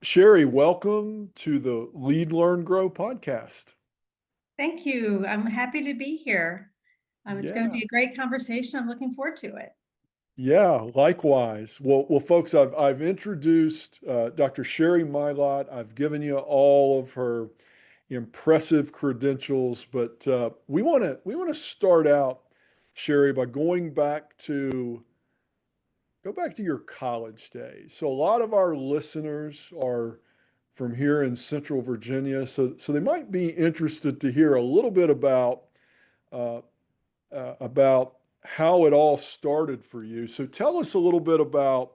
Sherri, welcome to the Lead, Learn, Grow podcast. Thank you. I'm happy to be here. It's going to Yeah, be a great conversation. I'm looking forward to it. yeah, likewise. Well, folks, I've introduced Dr. Sherri Mylott. I've given you all of her impressive credentials, but we want to start out, Sherri, by go back to your college days. So a lot of our listeners are from here in Central Virginia, so they might be interested to hear a little bit uh, about how it all started for you. So tell us a little bit about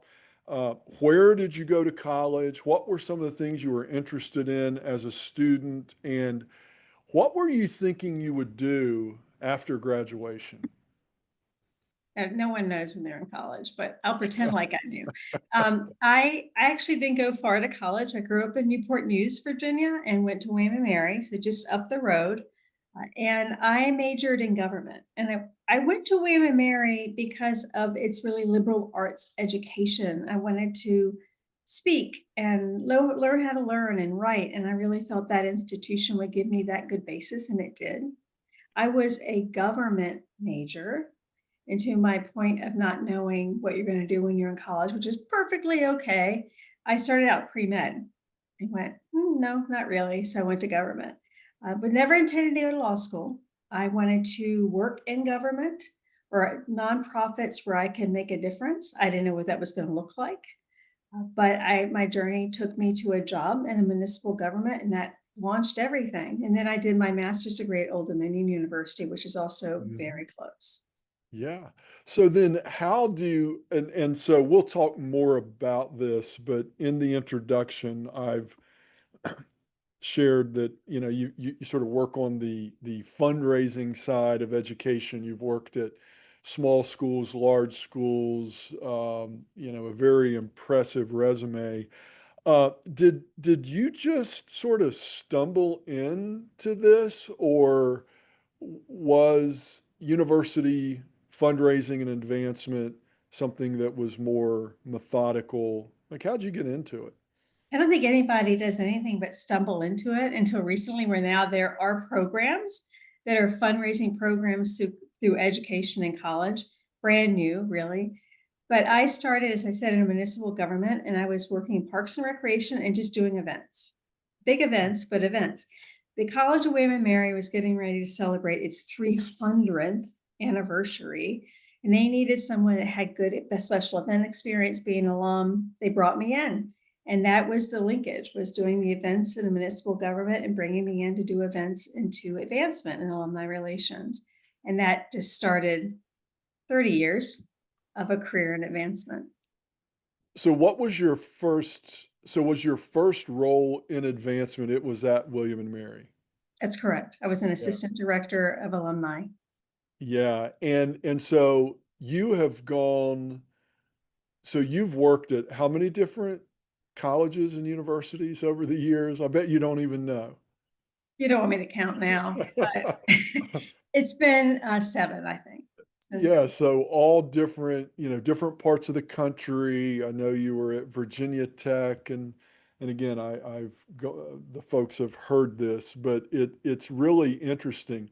where did you go to college? What were some of the things you were interested in as a student? And what were you thinking you would do after graduation? No one knows when they're in college, but I'll pretend like I knew. I actually didn't go far to college. I grew up in Newport News, Virginia, and went to William and Mary, so just up the road. And I majored in government. And I went to William and Mary because of its really liberal arts education. I wanted to speak and learn how to learn and write. And I really felt that institution would give me that good basis, and it did. I was a government major, and to my point of not knowing what you're going to do when you're in college, which is perfectly okay. I started out pre-med and went, no, not really. So I went to government, but never intended to go to law school. I wanted to work in government or nonprofits where I can make a difference. I didn't know what that was going to look like, but my journey took me to a job in a municipal government, and that launched everything. And then I did my master's degree at Old Dominion University, which is also Mhm. very close. Yeah. So then how do and so we'll talk more about this, but in the introduction, I've shared that you sort of work on the fundraising side of education. You've worked at small schools, large schools, a very impressive resume. Did you just sort of stumble into this, or was university fundraising and advancement something that was more methodical? Like, how'd you get into it? I don't think anybody does anything but stumble into it until recently, where now there are programs that are fundraising programs through education in college, brand new, really. But I started, as I said, in a municipal government, and I was working in parks and recreation and just doing events, big events, but events. The College of William and Mary was getting ready to celebrate its 300th anniversary, and they needed someone that had good special event experience, being an alum. They brought me in, and that was the linkage, was doing the events in the municipal government and bringing me in to do events into advancement and alumni relations. And that just started 30 years of a career in advancement. So what was your first, so was your first role in advancement? It was at William and Mary. That's correct. I was an Yeah. assistant director of alumni. Yeah. And so you have gone, so you've worked at how many different colleges and universities over the years? I bet you don't even know. You don't want me to count now, but it's been 7, I think. Since Yeah, so all different, different parts of the country. I know you were at Virginia Tech, and again, the folks have heard this, but it's really interesting.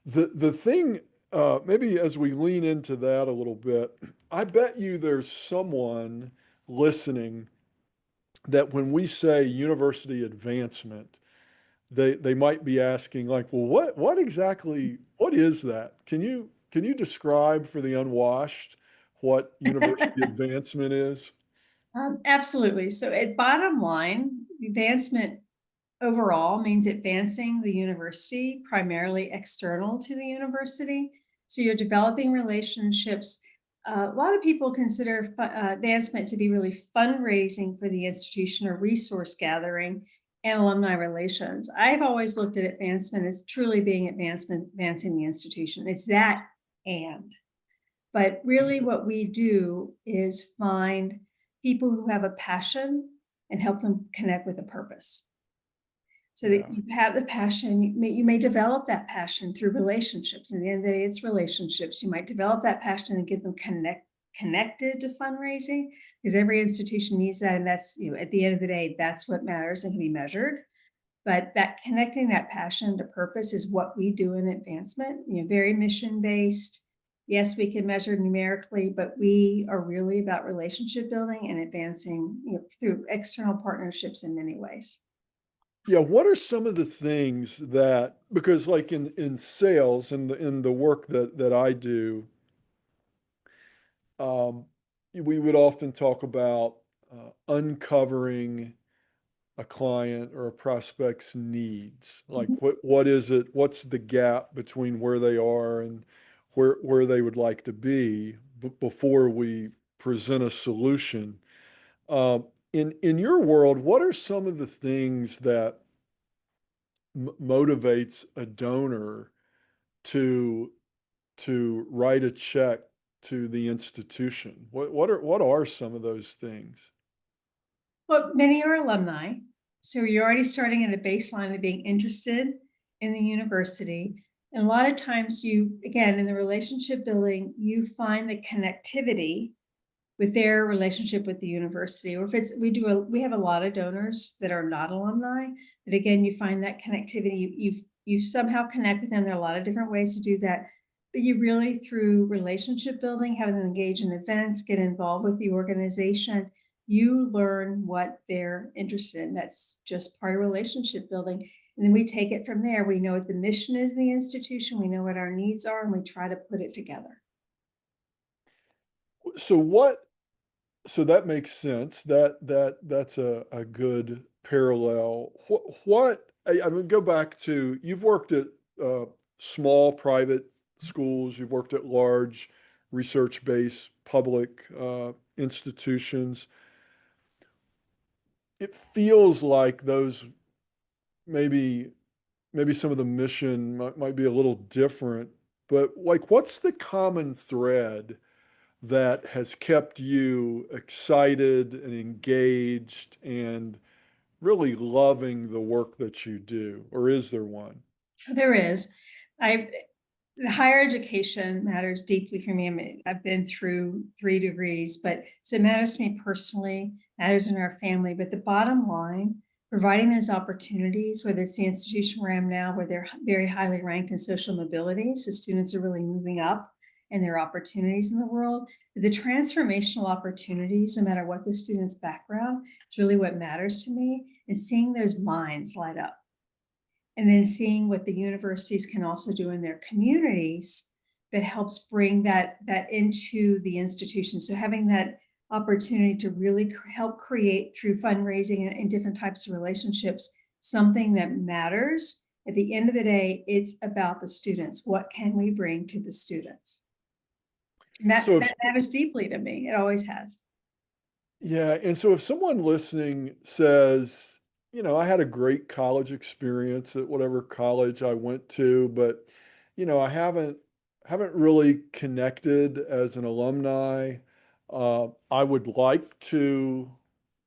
The thing, maybe as we lean into that a little bit, I bet you there's someone listening that when we say university advancement, they might be asking like, well, what is that? Can you describe for the unwashed what university advancement is? Absolutely. So at bottom line, advancement overall means advancing the university, primarily external to the university. So you're developing relationships. A lot of people consider advancement to be really fundraising for the institution or resource gathering and alumni relations. I've always looked at advancement as truly being advancing the institution. It's that and. But really, what we do is find people who have a passion and help them connect with a purpose, so that Yeah. you have the passion. You may develop that passion through relationships. And at the end of the day, it's relationships. You might develop that passion and get them connected to fundraising, because every institution needs that. And that's, at the end of the day, that's what matters and can be measured. But that connecting that passion to purpose is what we do in advancement, very mission based. Yes, we can measure numerically, but we are really about relationship building and advancing, through external partnerships in many ways. Yeah, what are some of the things that, because like in sales and in the work that I do, um, we would often talk about uncovering a client or a prospect's needs. Like Mhm. what is it? What's the gap between where they are and where they would like to be before we present a solution? In your world, what are some of the things that motivates a donor to write a check to the institution? What are some of those things? Well, many are alumni. So you're already starting at a baseline of being interested in the university. And a lot of times again, in the relationship building, you find the connectivity with their relationship with the university. Or if it's, we have a lot of donors that are not alumni, but again, you find that connectivity, you somehow connect with them. There are a lot of different ways to do that. But you really, through relationship building, having them engage in events, get involved with the organization, you learn what they're interested in. That's just part of relationship building. And then we take it from there. We know what the mission is in the institution, we know what our needs are, and we try to put it together. So what So that makes sense. That's a good parallel. I mean, go back to you've worked at small private schools, you've worked at large research-based public institutions. It feels like those maybe maybe some of the mission might be a little different, but like what's the common thread that has kept you excited and engaged and really loving the work that you do? Or is there one? There is. I The higher education matters deeply for me. I mean, I've been through 3 degrees, but so it matters to me personally, matters in our family. But the bottom line, providing those opportunities, whether it's the institution where I am now, where they're very highly ranked in social mobility, so students are really moving up and their opportunities in the world. The transformational opportunities, no matter what the student's background, is really what matters to me. And seeing those minds light up, and then seeing what the universities can also do in their communities that helps bring that into the institution. So having that opportunity to really help create through fundraising and different types of relationships something that matters. At the end of the day, it's about the students. What can we bring to the students? And So if that matters deeply to me. It always has. Yeah, and so if someone listening says, I had a great college experience at whatever college I went to, but I haven't really connected as an alumni. I would like to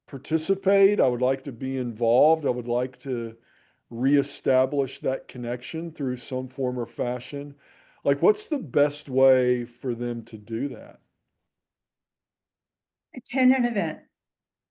participate. I would like to be involved. I would like to reestablish that connection through some form or fashion. Like, what's the best way for them to do that? Attend an event,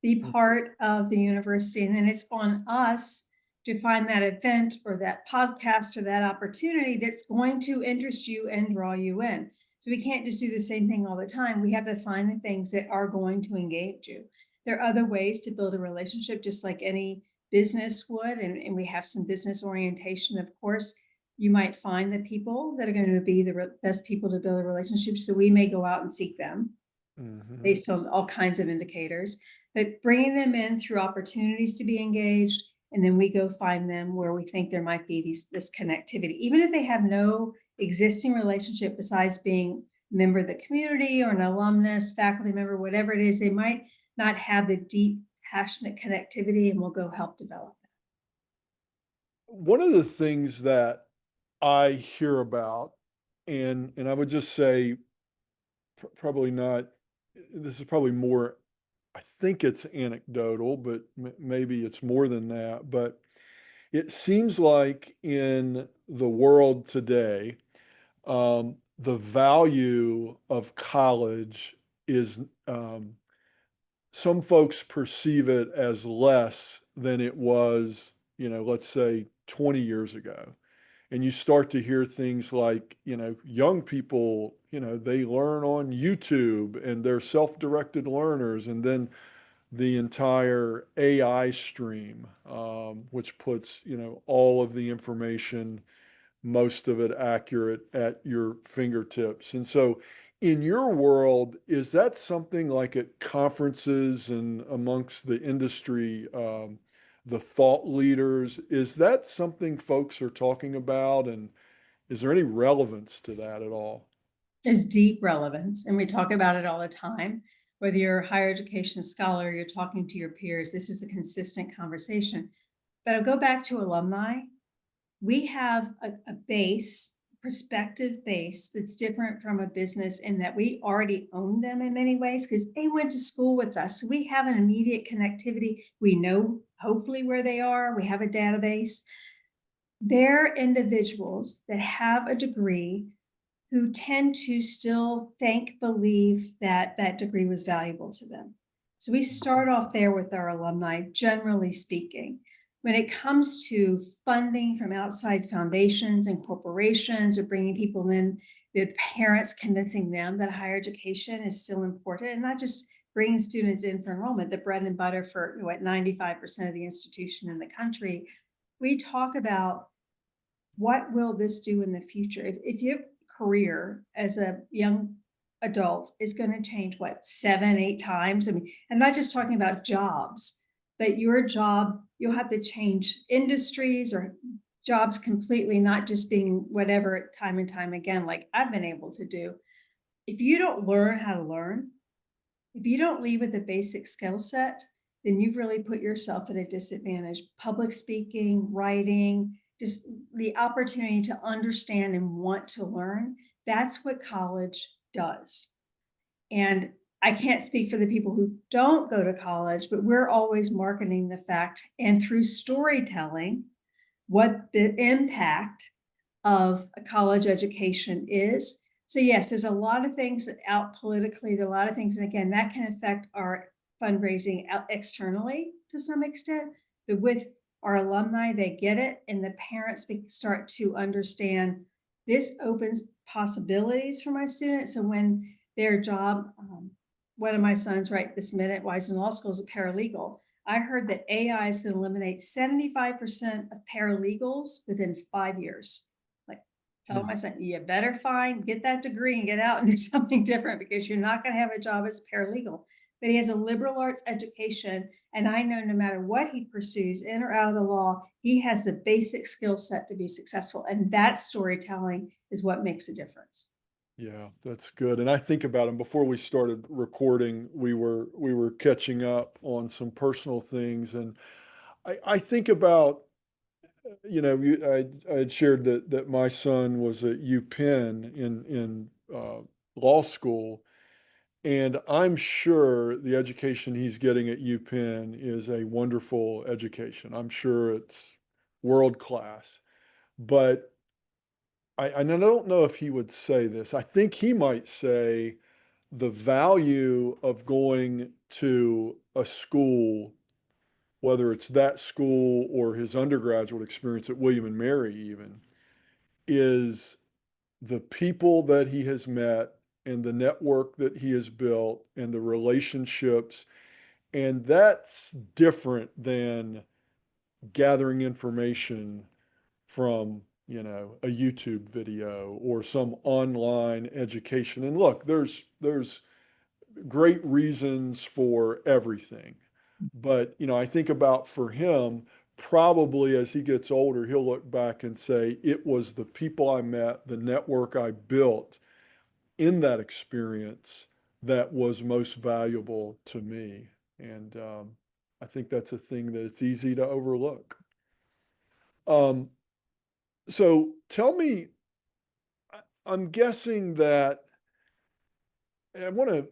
be part of the university. And then it's on us to find that event or that podcast or that opportunity that's going to interest you and draw you in. So we can't just do the same thing all the time. We have to find the things that are going to engage you. There are other ways to build a relationship, just like any business would. And we have some business orientation, of course. You might find the people that are going to be the best people to build a relationship. So we may go out and seek them Mhm. based on all kinds of indicators, but bringing them in through opportunities to be engaged. And then we go find them where we think there might be this connectivity, even if they have no existing relationship besides being a member of the community or an alumnus, faculty member, whatever it is, they might not have the deep, passionate connectivity, and we'll go help develop that. One of the things that I hear about, and I would just say probably not, this is probably more, I think it's anecdotal, but maybe it's more than that. But it seems like in the world today, the value of college is some folks perceive it as less than it was, let's say 20 years ago. And you start to hear things like, young people, they learn on YouTube and they're self-directed learners. And then the entire AI stream, which puts, all of the information, most of it accurate, at your fingertips. And so, in your world, is that something like at conferences and amongst the industry, the thought leaders, is that something folks are talking about? And is there any relevance to that at all? There's deep relevance, and we talk about it all the time. Whether you're a higher education scholar, you're talking to your peers, this is a consistent conversation. But I'll go back to alumni. We have a base, prospective base that's different from a business in that we already own them in many ways because they went to school with us. So we have an immediate connectivity. We know hopefully where they are. We have a database. They're individuals that have a degree who tend to still think, believe that that degree was valuable to them. So we start off there with our alumni, generally speaking. When it comes to funding from outside foundations and corporations or bringing people in, the parents convincing them that higher education is still important and not just bringing students in for enrollment, the bread and butter for what 95% of the institution in the country. We talk about what will this do in the future? If your career as a young adult is going to change, what, 7, 8 times? I mean, I'm not just talking about jobs, but your job, you'll have to change industries or jobs completely, not just being whatever time and time again, like I've been able to do. If you don't learn how to learn, if you don't leave with a basic skill set, then you've really put yourself at a disadvantage. Public speaking, writing, just the opportunity to understand and want to learn, that's what college does. And I can't speak for the people who don't go to college, but we're always marketing the fact and through storytelling what the impact of a college education is. So yes, there's a lot of things that out politically, there are a lot of things, and again, that can affect our fundraising out externally to some extent, but with our alumni, they get it, and the parents start to understand this opens possibilities for my students. So when their job, one of my sons right this minute, while he's in law school, is a paralegal. I heard that AI is going to eliminate 75% of paralegals within 5 years. Like, tell my son, you better get that degree and get out and do something different because you're not going to have a job as a paralegal. But he has a liberal arts education. And I know no matter what he pursues, in or out of the law, he has the basic skill set to be successful. And that storytelling is what makes a difference. Yeah, that's good. And I think about him before we started recording, we were catching up on some personal things. And I think about, I had shared that my son was at UPenn in law school. And I'm sure the education he's getting at UPenn is a wonderful education. I'm sure it's world class. But and I don't know if he would say this. I think he might say the value of going to a school, whether it's that school or his undergraduate experience at William and Mary even, is the people that he has met and the network that he has built and the relationships. And that's different than gathering information from, a YouTube video or some online education. And look, there's great reasons for everything. But, I think about for him, probably as he gets older, he'll look back and say, it was the people I met, the network I built in that experience that was most valuable to me. And I think that's a thing that it's easy to overlook. Um, so tell me, I'm guessing that I want to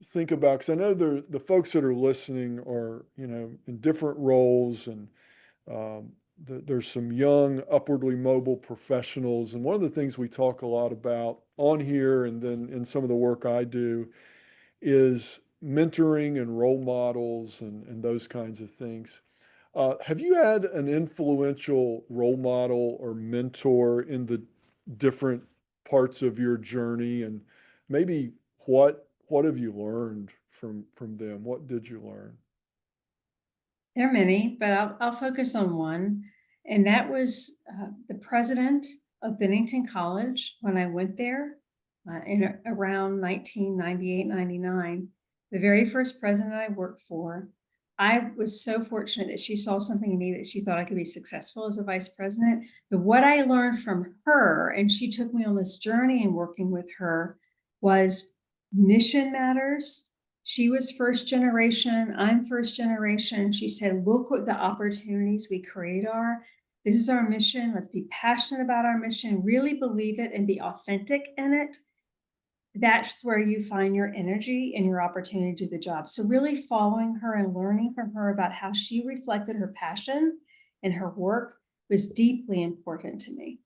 think about, because I know the folks that are listening are, in different roles, and there's some young, upwardly mobile professionals. And one of the things we talk a lot about on here and then in some of the work I do is mentoring and role models and those kinds of things. Have you had an influential role model or mentor in the different parts of your journey? And maybe what have you learned from them? What did you learn? There are many, but I'll focus on one, and that was the president of Bennington College when I went there around 1998, 99. The very first president I worked for, I was so fortunate that she saw something in me that she thought I could be successful as a vice president. But what I learned from her, and she took me on this journey in working with her, was mission matters. She was first generation, I'm first generation. She said, look what the opportunities we create are. This is our mission. Let's be passionate about our mission, really believe it, and be authentic in it. That's where you find your energy and your opportunity to do the job. So, really following her and learning from her about how she reflected her passion and her work was deeply important to me.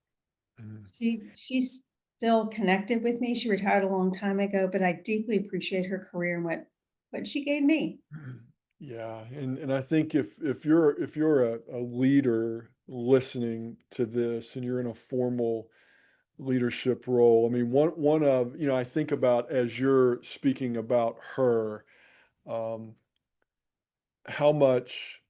Mm. She's still connected with me. She retired a long time ago, but I deeply appreciate her career and what she gave me. Yeah, and I think if you're a leader listening to this and you're in a formal leadership role, I mean, one of, I think about as you're speaking about her, um, how much,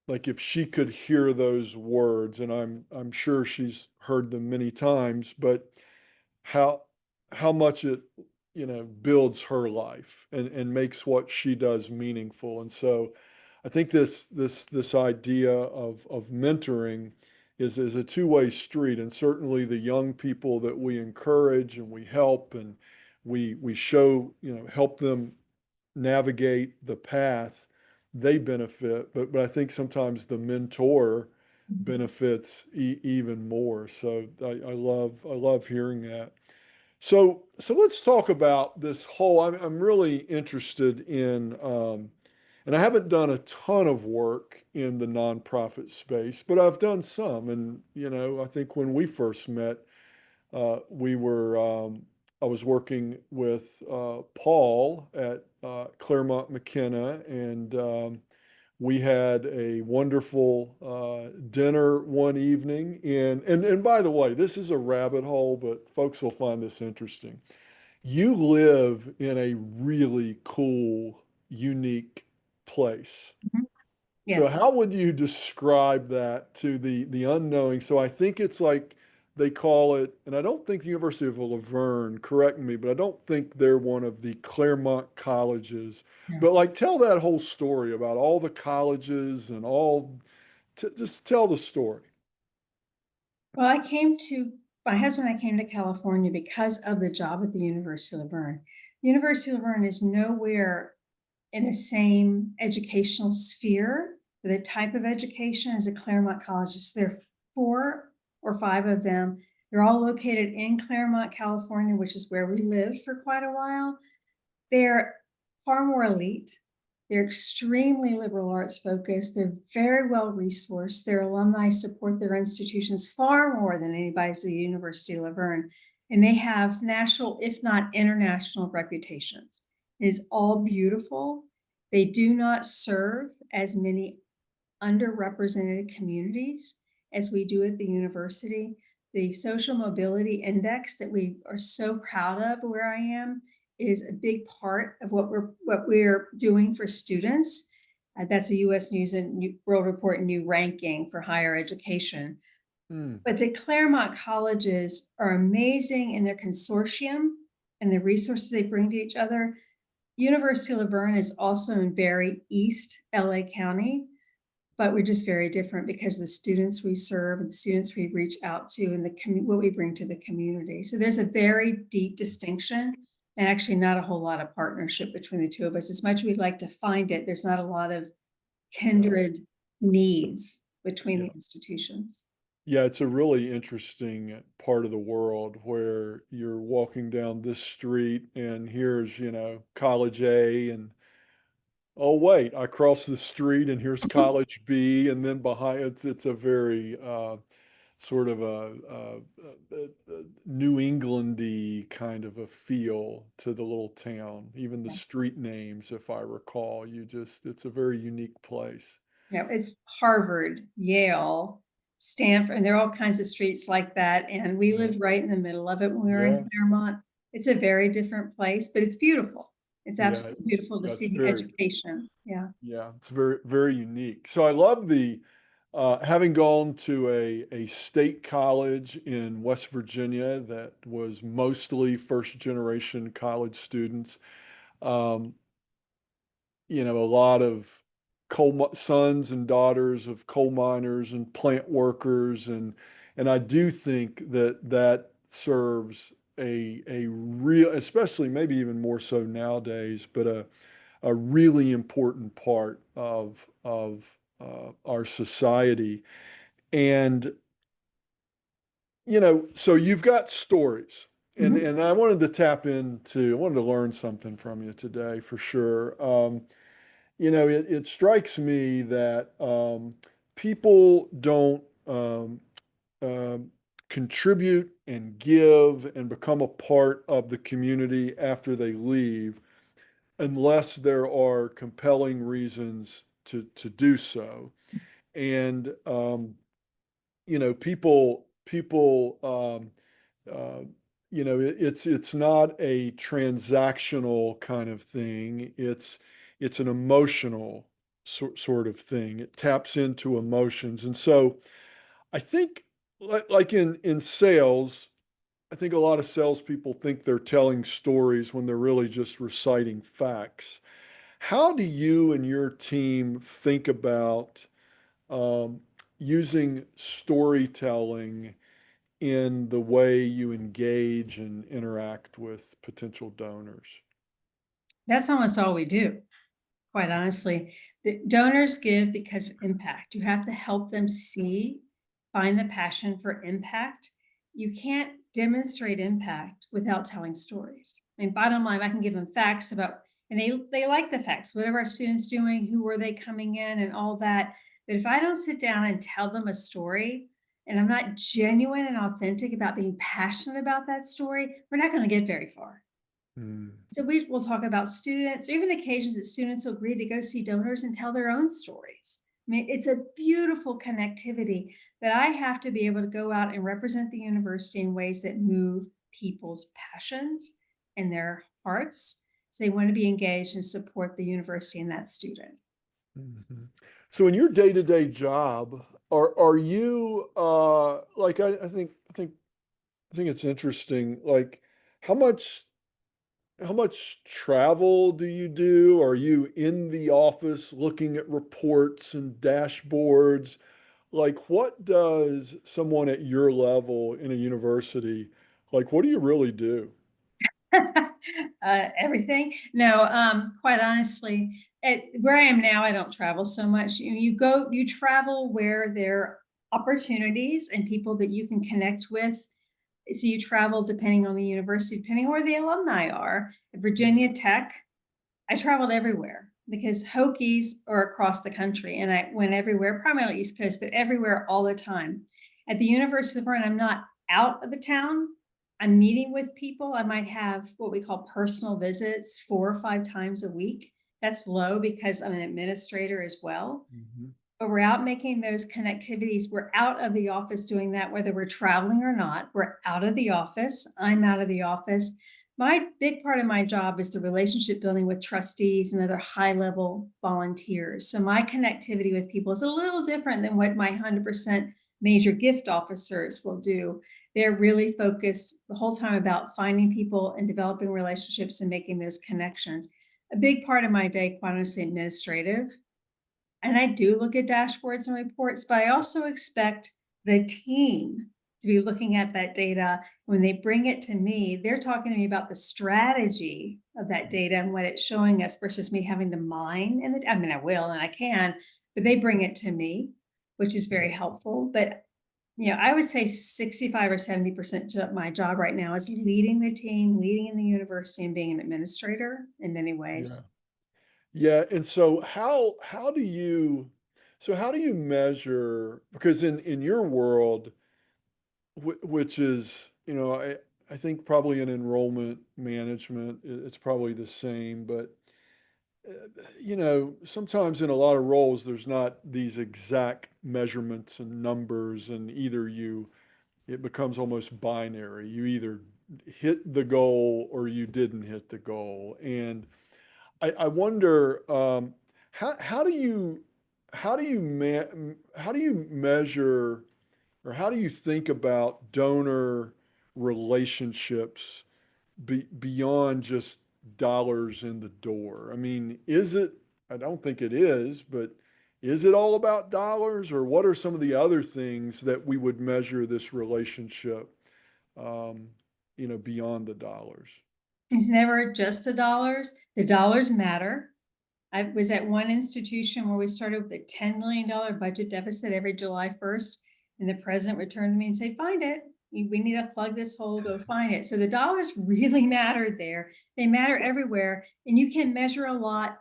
like, if she could hear those words, and I'm sure she's heard them many times, but how how much it, builds her life and makes what she does meaningful. And so I think this idea of mentoring is a two-way street. And certainly the young people that we encourage and we help and we show, help them navigate the path, they benefit. But I think sometimes the mentor benefits even more. So I love hearing that. So let's talk about this whole. I'm really interested in, and I haven't done a ton of work in the nonprofit space, but I've done some. And I think when we first met, we were. I was working with Paul at Claremont McKenna, and we had a wonderful dinner one evening. And by the way, this is a rabbit hole, but folks will find this interesting. You live in a really cool, unique place. Mhm. So Yes. how would you describe that to the unknowing? So I think it's like they call it, and I don't think the University of La Verne, correct me, but I don't think they're one of the Claremont colleges. Yeah. But like tell that whole story about all the colleges and all, just tell the story. Well, my husband and I came to California because of the job at the University of La Verne. University of La Verne is nowhere in the same educational sphere, the type of education as a Claremont colleges. There are 4 or 5 of them. They're all located in Claremont, California, which is where we lived for quite a while. They're far more elite. They're extremely liberal arts focused. They're very well resourced. Their alumni support their institutions far more than anybody at the University of La Verne. And they have national, if not international, reputations. It is all beautiful. They do not serve as many underrepresented communities as we do at the university. The social mobility index that we are so proud of where I am is a big part of what we're doing for students. That's a U.S. News and World Report new ranking for higher education. Mm, But the Claremont colleges are amazing in their consortium and the resources they bring to each other. University of La Verne is also in very East LA County, but we're just very different because of the students we serve and the students we reach out to and what we bring to the community. So there's a very deep distinction and actually not a whole lot of partnership between the two of us. As much as we'd like to find it, there's not a lot of yeah, kindred needs between yeah. the institutions. Yeah, it's a really interesting part of the world where you're walking down this street and here's, College A, and oh wait, I cross the street and here's College B, and then behind it's a very sort of a New Englandy kind of a feel to the little town. Even the Yeah. street names, if I recall, it's a very unique place. You know, it's Harvard, Yale, Stanford, and there are all kinds of streets like that. And we Yeah, lived right in the middle of it when we were in yeah, Claremont. It's a very different place, but it's beautiful. It's yeah. absolutely beautiful to That's see the very, education. Yeah. yeah, it's very, very unique. So I love having gone to a state college in West Virginia that was mostly first generation college students. Um, a lot of sons and daughters of coal miners and plant workers, and I do think that that serves a real, especially maybe even more so nowadays, but a really important part of our society. And so you've got stories, and Mhm. and I wanted to learn something from you today for sure. It strikes me that people don't um, contribute and give and become a part of the community after they leave unless there are compelling reasons to do so. And people uh, it's not a transactional kind of thing. It's an emotional sort of thing. It taps into emotions. And so I think like in sales, I think a lot of salespeople think they're telling stories when they're really just reciting facts. How do you and your team think about um, using storytelling in the way you engage and interact with potential donors? That's almost all we do, quite honestly. The donors give because of impact. You have to help them see, find the passion for impact. You can't demonstrate impact without telling stories. I mean, bottom line, I can give them facts about, and they like the facts. What are our students doing? Who are they coming in, and all that. But if I don't sit down and tell them a story, and I'm not genuine and authentic about being passionate about that story, we're not going to get very far. Mm, So we will talk about students, or even occasions that students will agree to go see donors and tell their own stories. I mean, it's a beautiful connectivity that I have to be able to go out and represent the university in ways that move people's passions and their hearts. So they want to be engaged and support the university and that student. mhm. So in your day-to-day job, are you like I think it's interesting, like how much how much travel do you do? Are you in the office looking at reports and dashboards? Like, what does someone at your level in a university, like, what do you really do? Everything. No, quite honestly, at where I am now, I don't travel so much. You travel where there are opportunities and people that you can connect with. So you travel depending on the university, depending on where the alumni are. At Mm, Virginia Tech, I traveled everywhere because Hokies are across the country, and I went everywhere, primarily East Coast, but everywhere all the time. At the University of La Verne, I'm not out of the town. I'm meeting with people. I might have what we call personal visits 4 or 5 times a week. That's low because I'm an administrator as well. mhm, But we're out making those connectivities. We're out of the office doing that, whether we're traveling or not. We're out of the office. I'm out of the office. My big part of my job is the relationship building with trustees and other high level volunteers. So my connectivity with people is a little different than what my 100% major gift officers will do. They're really focused the whole time about finding people and developing relationships and making those connections. A big part of my day, quite honestly, administrative, and I do look at dashboards and reports, but I also expect the team to be looking at that data. When they bring it to me, they're talking to me about the strategy of that data and what it's showing us versus me having to mine. And I mean, I will and I can, but they bring it to me, which is yeah, very helpful. But I would say 65 or 70% of my job right now is leading the team, leading in the university, and being an administrator in many yeah. ways. Yeah, and so how do you measure, because in your world, which is, I think probably in enrollment management, it's probably the same, but sometimes in a lot of roles, there's not these exact measurements and numbers, and it becomes almost binary. You either hit the goal or you didn't hit the goal. And I wonder, how do you measure, or how do you think about donor relationships beyond just dollars in the door? I mean, I don't think it is, but is it all about dollars, or what are some of the other things that we would measure this relationship, um, beyond the dollars? It's never just the dollars. The dollars matter. I was at one institution where we started with a $10 million budget deficit every July 1st. And the president would turn to me and say, find it. We need to plug this hole, go find it. So the dollars really matter there. They matter everywhere. And you can measure a lot,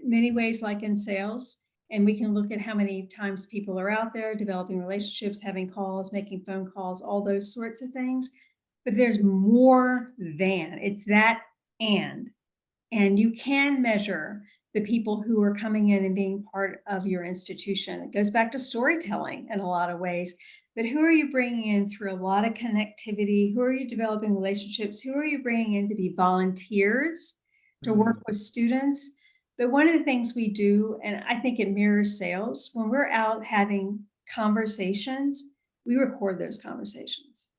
many ways, like in sales. And we can look at how many times people are out there developing relationships, having calls, making phone calls, all those sorts of things. But there's more than it's that and you can measure the people who are coming in and being part of your institution. It goes back to storytelling in a lot of ways. But who are you bringing in through a lot of connectivity? Who are you developing relationships? Who are you bringing in to be volunteers to work Mm, with students? But one of the things we do, and I think it mirrors sales, when we're out having conversations, we record those conversations.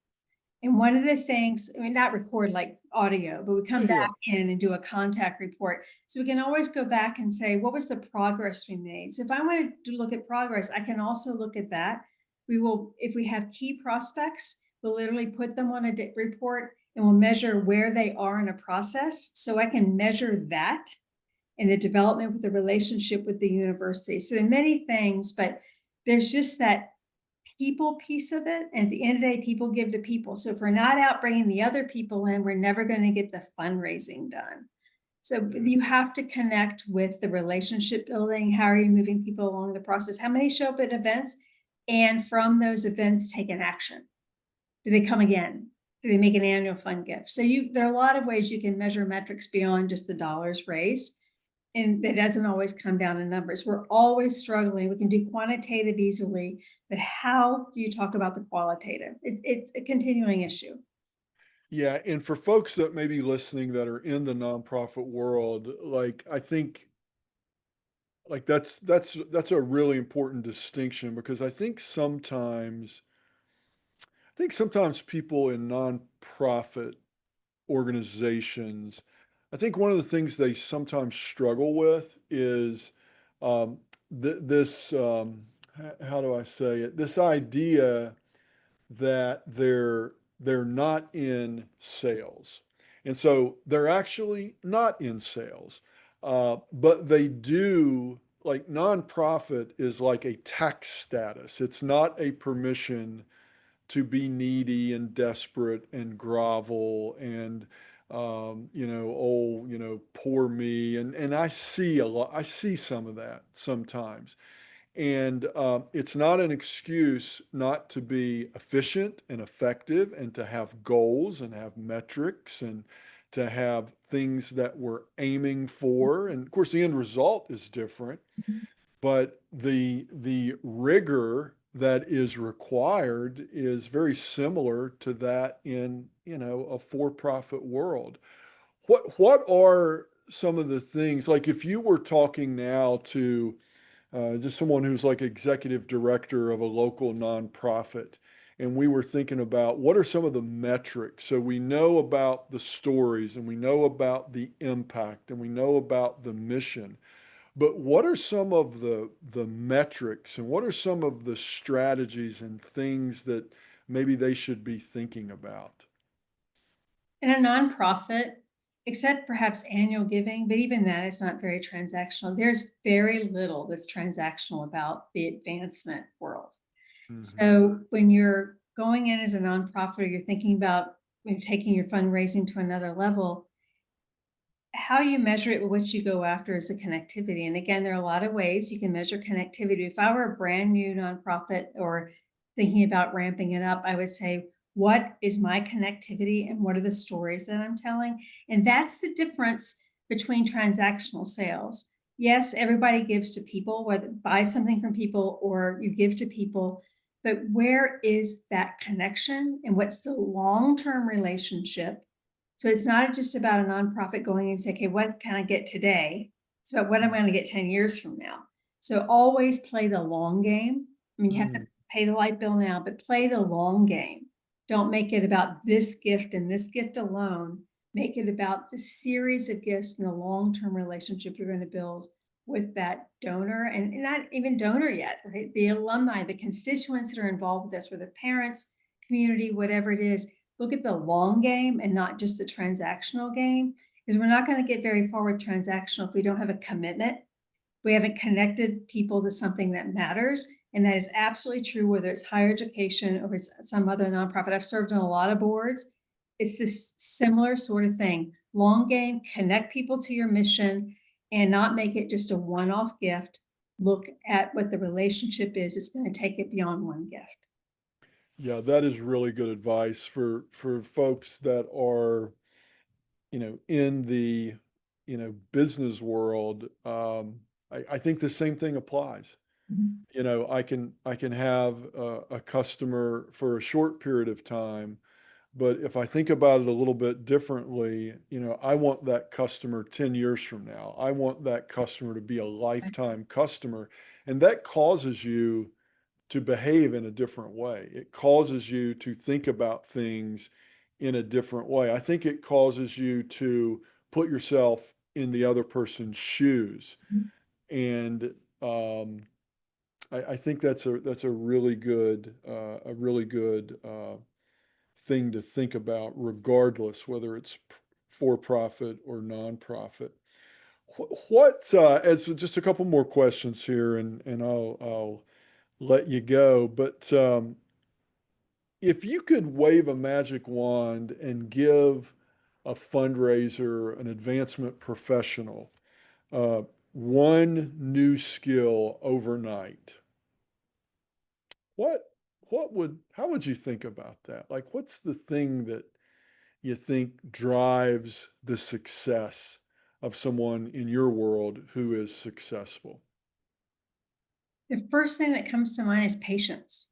And one of the things, I mean, not record like audio, but we yeah, come yeah. back in and do a contact report. So we can always go back and say, what was the progress we made? So if I want to look at progress, I can also look at that. We will, if we have key prospects, we'll literally put them on a report and we'll measure where they are in a process. So I can measure that in the development with the relationship with the university. So there are many things, but there's just that people piece of it. And at the end of the day, people give to people. So if we're not out bringing the other people in, we're never going to get the fundraising done. So Yeah. you have to connect with the relationship building. How are you moving people along the process? How many show up at events? And from those events, take an action. Do they come again? Do they make an annual fund gift? So there are a lot of ways you can measure metrics beyond just the dollars raised. And it doesn't always come down to numbers. We're always struggling. We can do quantitative easily, but how do you talk about the qualitative? It's a continuing issue. Yeah, and for folks that may be listening that are in the nonprofit world, like I think like that's a really important distinction, because I think sometimes people in nonprofit organizations, I think one of the things they sometimes struggle with is, um, this, how do I say it? This idea that they're not in sales. And so they're actually not in sales. But they do, like, nonprofit is like a tax status. It's not a permission to be needy and desperate and grovel and, poor me. And I see some of that sometimes. And it's not an excuse not to be efficient and effective and to have goals and have metrics and to have things that we're aiming for. And of course, the end result is different, but the rigor that is required is very similar to that in, a for-profit world. What are some of the things, like if you were talking now to just someone who's like executive director of a local nonprofit. And we were thinking about what are some of the metrics. So we know about the stories and we know about the impact and we know about the mission. But what are some of the metrics, and what are some of the strategies and things that maybe they should be thinking about? In a nonprofit, except perhaps annual giving, but even that is not very transactional. There's very little that's transactional about the advancement world. Hmm. So when you're going in as a nonprofit, or you're thinking about taking your fundraising to another level, how you measure it, what you go after is the connectivity. And again, there are a lot of ways you can measure connectivity. If I were a brand new nonprofit or thinking about ramping it up, I would say, what is my connectivity and what are the stories that I'm telling? And that's the difference between transactional sales. Yes, everybody gives to people, whether buy something from people or you give to people, but where is that connection and what's the long-term relationship? So it's not just about a nonprofit going and say, okay, what can I get today? It's about what I'm going to get 10 years from now. So always play the long game. I mean, you have to Mm, pay the light bill now, but play the long game. Don't make it about this gift and this gift alone. Make it about the series of gifts and the long-term relationship you're going to build with that donor and not even donor yet, right? The alumni, the constituents that are involved with this, whether parents, community, whatever it is, look at the long game and not just the transactional game, because we're not going to get very far with transactional if we don't have a commitment. We haven't connected people to something that matters. And that is absolutely true, whether it's higher education or it's some other nonprofit. I've served on a lot of boards. It's this similar sort of thing. Long game, connect people to your mission and not make it just a one-off gift. Look at what the relationship is. It's going to take it beyond one gift. yeah, that is really good advice for folks that are, in the, business world. I think the same thing applies. Mhm. I can have a customer for a short period of time, but if I think about it a little bit differently, I want that customer 10 years from now. I want that customer to be a lifetime customer. And that causes you to behave in a different way. It causes you to think about things in a different way. I think it causes you to put yourself in the other person's shoes. And I think that's a really good thing to think about, regardless whether it's for profit or nonprofit. What as just a couple more questions here, and I'll let you go. But if you could wave a magic wand and give a fundraiser, an advancement professional, uh, one new skill overnight, what how would you think about that? Like, what's the thing that you think drives the success of someone in your world who is successful? The first thing that comes to mind is patience,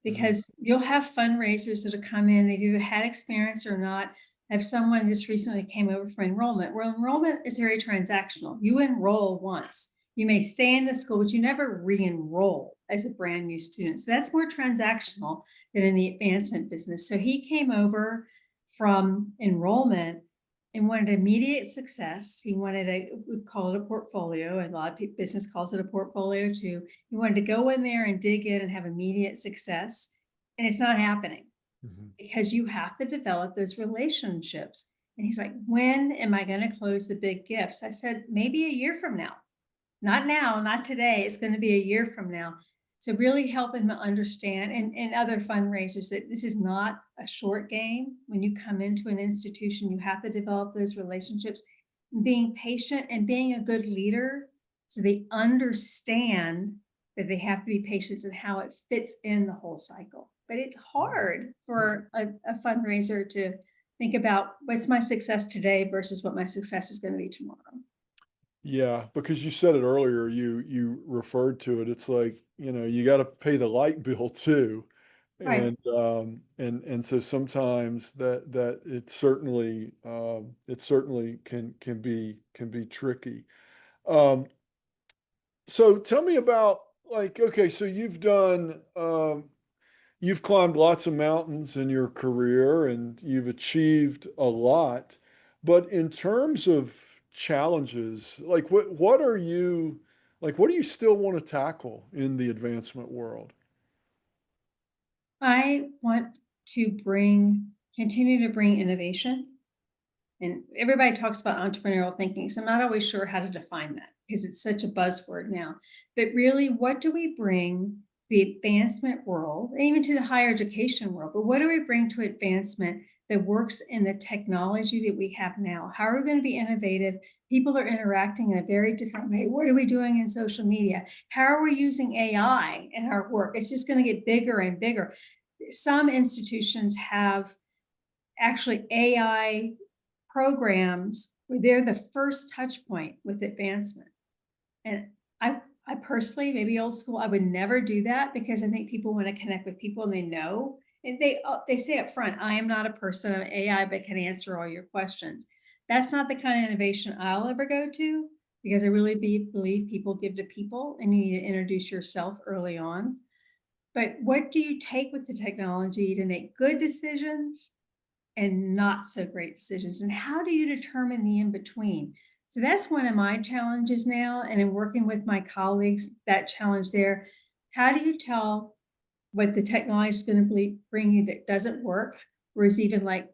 Mhm, because you'll have fundraisers that'll come in, they've either had experience or not. I have someone just recently came over for enrollment. Well, enrollment is very transactional. You enroll once. You may stay in the school, but you never re-enroll as a brand new student. So that's more transactional than in the advancement business. So he came over from enrollment and wanted immediate success. He wanted we call it a portfolio. A lot of business calls it a portfolio too. He wanted to go in there and dig in and have immediate success. And it's not happening mhm. because you have to develop those relationships. And he's like, when am I going to close the big gifts? I said, maybe a year from now. Not now, not today. It's going to be a year from now. So really helping them understand and other fundraisers that this is not a short game. When you come into an institution, you have to develop those relationships, being patient and being a good leader so they understand that they have to be patient and how it fits in the whole cycle. But it's hard for a fundraiser to think about what's my success today versus what my success is going to be tomorrow. Yeah, because you said it earlier, you referred to it. It's like, you got to pay the light bill too. Right. And so sometimes that it certainly can be tricky. Um, so tell me about, like, okay, so you've climbed lots of mountains in your career and you've achieved a lot, but in terms of challenges, like what do you still want to tackle in the advancement world? I want to continue to bring innovation. And everybody talks about entrepreneurial thinking. So I'm not always sure how to define that because it's such a buzzword now. But really, what do we bring the advancement world, and even to the higher education world? But what do we bring to advancement that works in the technology that we have now? How are we going to be innovative? People are interacting in a very different way. What are we doing in social media? How are we using AI in our work? It's just going to get bigger and bigger. Some institutions have actually AI programs where they're the first touch point with advancement. And I personally, maybe old school, I would never do that because I think people want to connect with people and they know. And they say up front, I am not a person of AI, but can answer all your questions. That's not the kind of innovation I'll ever go to because I really believe people give to people and you need to introduce yourself early on. But what do you take with the technology to make good decisions and not so great decisions? And how do you determine the in between? So that's one of my challenges now. And in working with my colleagues, that challenge there, how do you tell what the technology is going to bring you that doesn't work, or is even like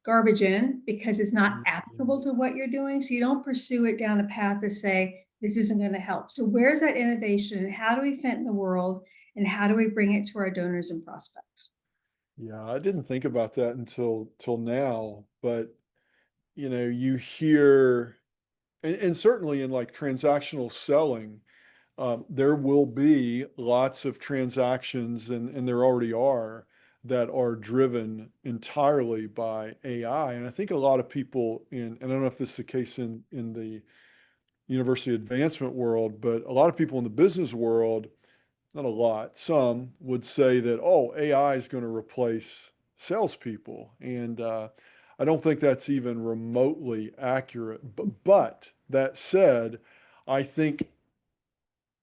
garbage in because it's not applicable to what you're doing? So you don't pursue it down a path to say, this isn't going to help. So where's that innovation and how do we fit in the world and how do we bring it to our donors and prospects? Yeah, I didn't think about that until till now, but you hear, and certainly in like transactional selling, there will be lots of transactions, and there already are, that are driven entirely by AI. And I think a lot of people and I don't know if this is the case in the university advancement world, but a lot of people in the business world, not a lot, some would say that, oh, AI is going to replace salespeople. And I don't think that's even remotely accurate. But that said, I think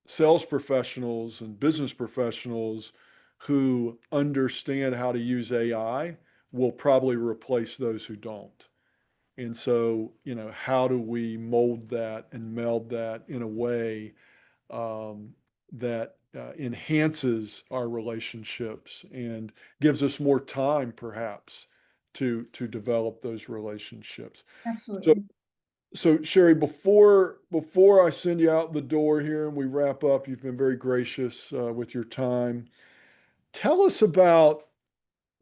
sales professionals and business professionals who understand how to use AI will probably replace those who don't. And so, how do we mold that and meld that in a way that enhances our relationships and gives us more time, perhaps, to develop those relationships. So, Absolutely. so Sherri, before I send you out the door here and we wrap up, you've been very gracious with your time. Tell us about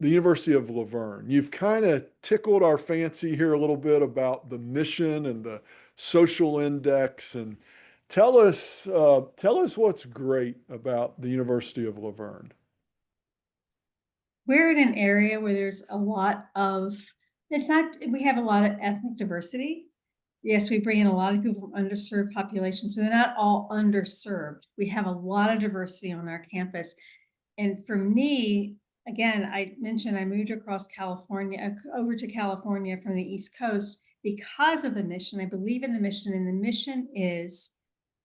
the University of La Verne. You've kind of tickled our fancy here a little bit about the mission and the social index, and tell us what's great about the University of La Verne. We're in an area where there's a lot of, it's not, we have a lot of ethnic diversity. Yes, we bring in a lot of people from underserved populations, but they're not all underserved. We have a lot of diversity on our campus. And for me, again, I mentioned I moved across California, over to California from the East Coast because of the mission. I believe in the mission, and the mission is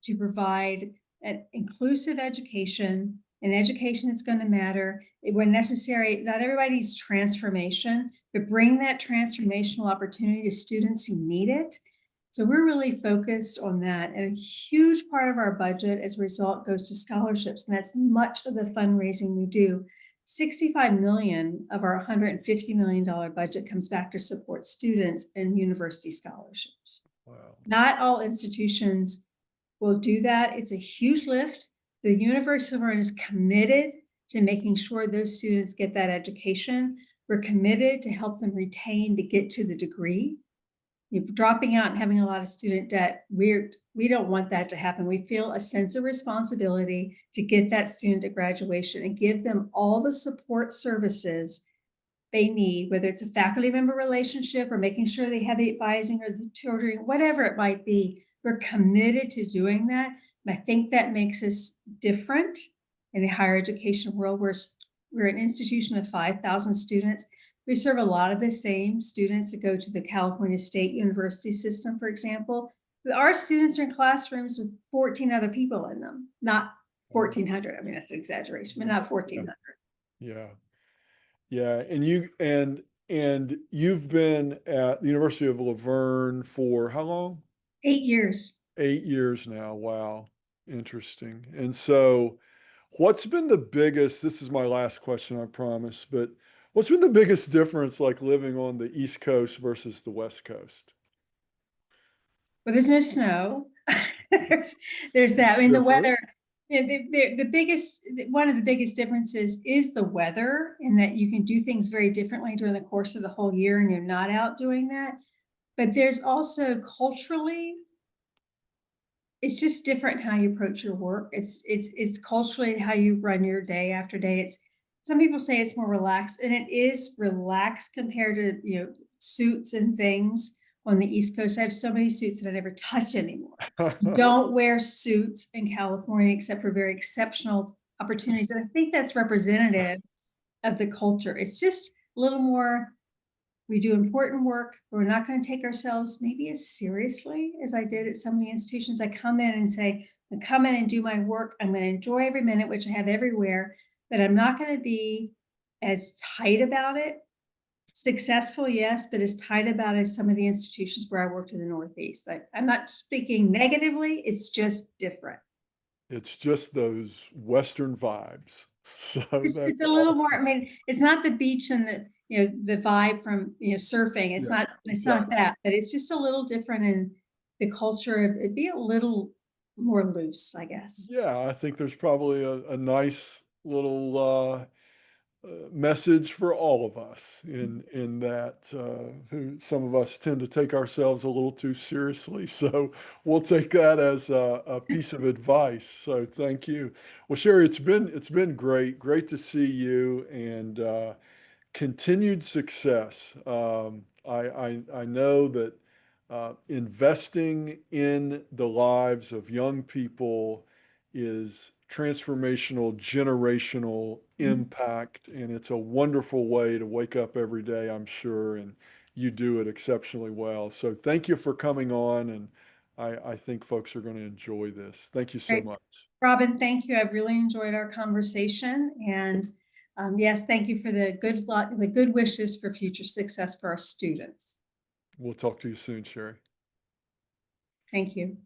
to provide an inclusive education, an education that's going to matter. When necessary, not everybody needs transformation, but bring that transformational opportunity to students who need it. So we're really focused on that. And a huge part of our budget as a result goes to scholarships. And that's much of the fundraising we do. 65 million of our $150 million budget comes back to support students and university scholarships. Wow. Not all institutions will do that. It's a huge lift. The University of La Verne is committed to making sure those students get that education. We're committed to help them retain to get to the degree. You're dropping out and having a lot of student debt. We don't want that to happen. We feel a sense of responsibility to get that student to graduation and give them all the support services they need, whether it's a faculty member relationship or making sure they have the advising or the tutoring, whatever it might be. We're committed to doing that. And I think that makes us different in the higher education world. We're an institution of 5,000 students. We serve a lot of the same students that go to the California State University system, for example. But our students are in classrooms with 14 other people in them, not 1,400. I mean, that's an exaggeration, but not 1,400. Yeah. Yeah. And you've been at the University of La Verne for how long? 8 years. 8 years now. Wow. Interesting. And so what's been the biggest, this is my last question, I promise, but what's been the biggest difference like living on the East Coast versus the West Coast? But there's no snow. there's, there's that. I It's mean, the different. weather, Yeah, one of the biggest differences is the weather, in that you can do things very differently during the course of the whole year and you're not out doing that. But there's also culturally, it's just different how you approach your work. It's culturally how you run your day after day. It's some people say it's more relaxed, and it is relaxed compared to, suits and things on the East Coast. I have so many suits that I never touch anymore. Don't wear suits in California except for very exceptional opportunities. And I think that's representative of the culture. It's just a little more, we do important work, but we're not going to take ourselves maybe as seriously as I did at some of the institutions. I come in and say, I come in and do my work. I'm going to enjoy every minute, which I have everywhere, but I'm not going to be as tight about it. Successful, yes, but as tight about as some of the institutions where I worked in the Northeast. I'm not speaking negatively, it's just different. It's just those Western vibes. So It's that's a little more, I awesome. mean, it's not the beach and the vibe from, surfing. It's Yeah, not exactly. that, but it's just a little different in the culture of it'd be a little more loose, I guess. Yeah, I think there's probably a nice little message for all of us in that who some of us tend to take ourselves a little too seriously. So we'll take that as a piece of advice. So thank you. Well, Sherri, it's been great to see you, and continued success. I know that investing in the lives of young people is transformational, generational impact, and it's a wonderful way to wake up every day, I'm sure, and you do it exceptionally well. So thank you for coming on, and I think folks are going to enjoy this. Thank you so Great. much. Robin, thank you. I've really enjoyed our conversation. And yes, thank you for the good luck, the good wishes for future success for our students. We'll talk to you soon, Sherri. Thank you.